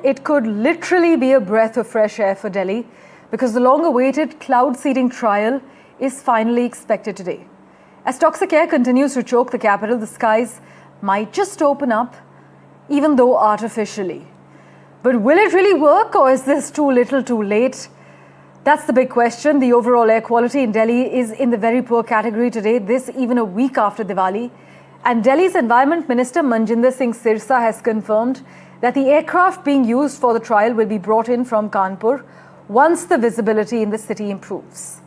it could literally be a breath of fresh air for Delhi because the long-awaited cloud seeding trial is finally expected today. As toxic air continues to choke the capital, the skies might just open up, even though artificially. But will it really work, or is this too little too late? That's the big question. The overall air quality in Delhi is in the very poor category today, this even a week after Diwali. And Delhi's Environment Minister Manjinder Singh Sirsa has confirmed that the aircraft being used for the trial will be brought in from Kanpur once the visibility in the city improves.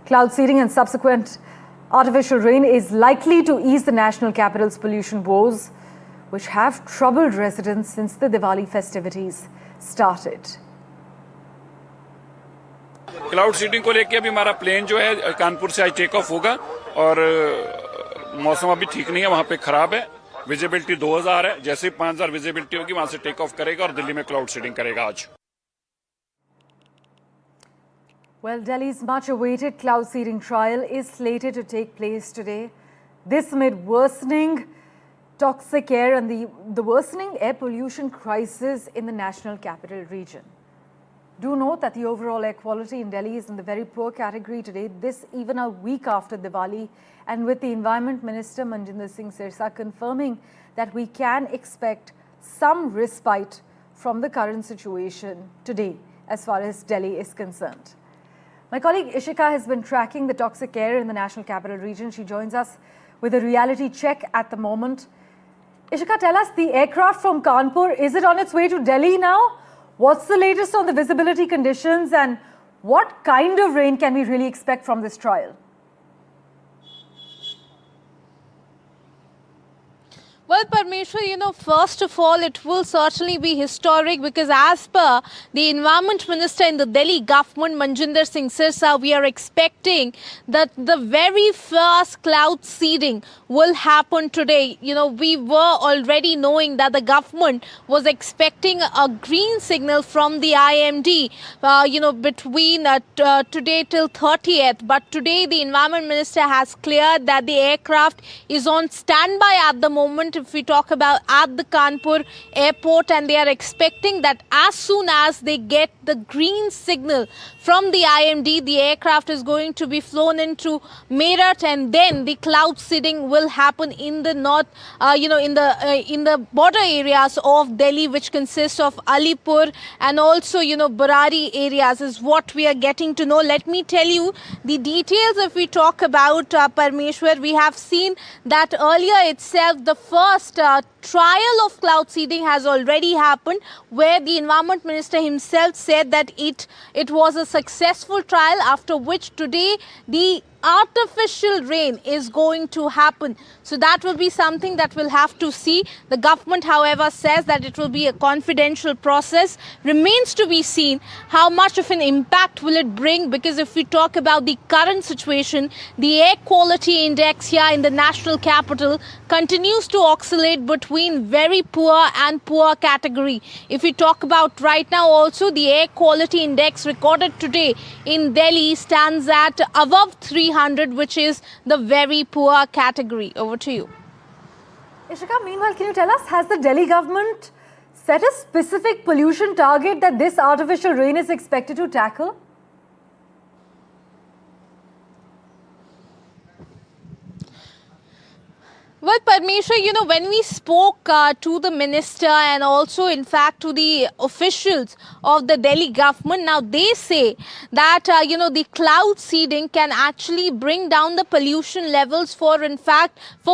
Cloud seeding and subsequent artificial rain is likely to ease the national capital's pollution woes, which have troubled residents since the Diwali festivities started. Cloud seeding को लेके अभी हमारा plane जो है कानपुर से आज take off होगा और मौसम अभी ठीक नहीं है, वहां पे खराब है। विजिबिलिटी 2000 है, जैसे ही 5000 विजिबिलिटी होगी वहां से टेक ऑफ करेगा और दिल्ली में क्लाउड सीडिंग करेगा आज। Well, Delhi's much-awaited cloud seeding trial is slated to take place today. This amid worsening toxic air and the worsening air pollution crisis in the national capital region. Do note that the overall air quality in Delhi is in the very poor category today, this even a week after Diwali, and with the Environment Minister Manjinder Singh Sirsa confirming that we can expect some respite from the current situation today as far as Delhi is concerned. My colleague Ishika has been tracking the toxic air in the national capital region. She joins us with a reality check at the moment. Ishika, tell us, the aircraft from Kanpur, is it on its way to Delhi now? What's the latest on the visibility conditions and what kind of rain can we really expect from this trial? Well, Parmeshwar, first of all, it will certainly be historic because as per the Environment Minister in the Delhi government, Manjinder Singh Sirsa, we are expecting that the very first cloud seeding will happen today. We were already knowing that the government was expecting a green signal from the IMD, between today till 30th. But today, the Environment Minister has cleared that the aircraft is on standby at the moment. If we talk about at the Kanpur airport, and they are expecting that as soon as they get the green signal from the IMD, the aircraft is going to be flown into Meerut, and then the cloud seeding will happen in the north, in the border areas of Delhi, which consists of Alipur and also, Barari areas, is what we are getting to know. Let me tell you the details. If we talk about Parmeshwar, we have seen that earlier itself, the first trial of cloud seeding has already happened, where the Environment Minister himself said that it was a successful trial, after which today the artificial rain is going to happen. So that will be something that we'll have to see. The government, however, says that it will be a confidential process. Remains to be seen how much of an impact will it bring, because if we talk about the current situation, the air quality index here in the national capital continues to oscillate between very poor and poor category. If we talk about right now also, the air quality index recorded today in Delhi stands at above 300, which is the very poor category. Over to you. Ishika, meanwhile, can you tell us, has the Delhi government set a specific pollution target that this artificial rain is expected to tackle? Well, Parmeshwar, when we spoke to the minister and also, in fact, to the officials of the Delhi government, now they say that, the cloud seeding can actually bring down the pollution levels for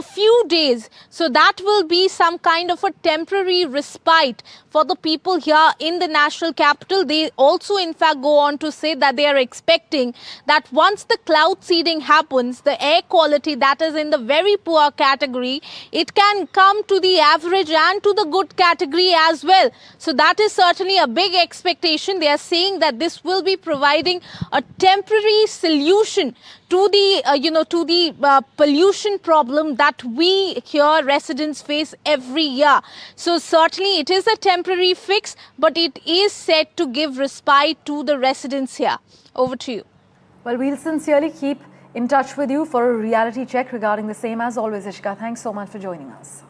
few days. So that will be some kind of a temporary respite for the people here in the national capital. They also, in fact, go on to say that they are expecting that once the cloud seeding happens, the air quality that is in the very poor category, it can come to the average and to the good category as well. So that is certainly a big expectation. They are saying that this will be providing a temporary solution to the pollution problem that we here residents face every year. So certainly it is a temporary fix, but it is set to give respite to the residents here. Over to you. Well, we'll sincerely keep in touch with you for a reality check regarding the same. As always, Ishika, thanks so much for joining us.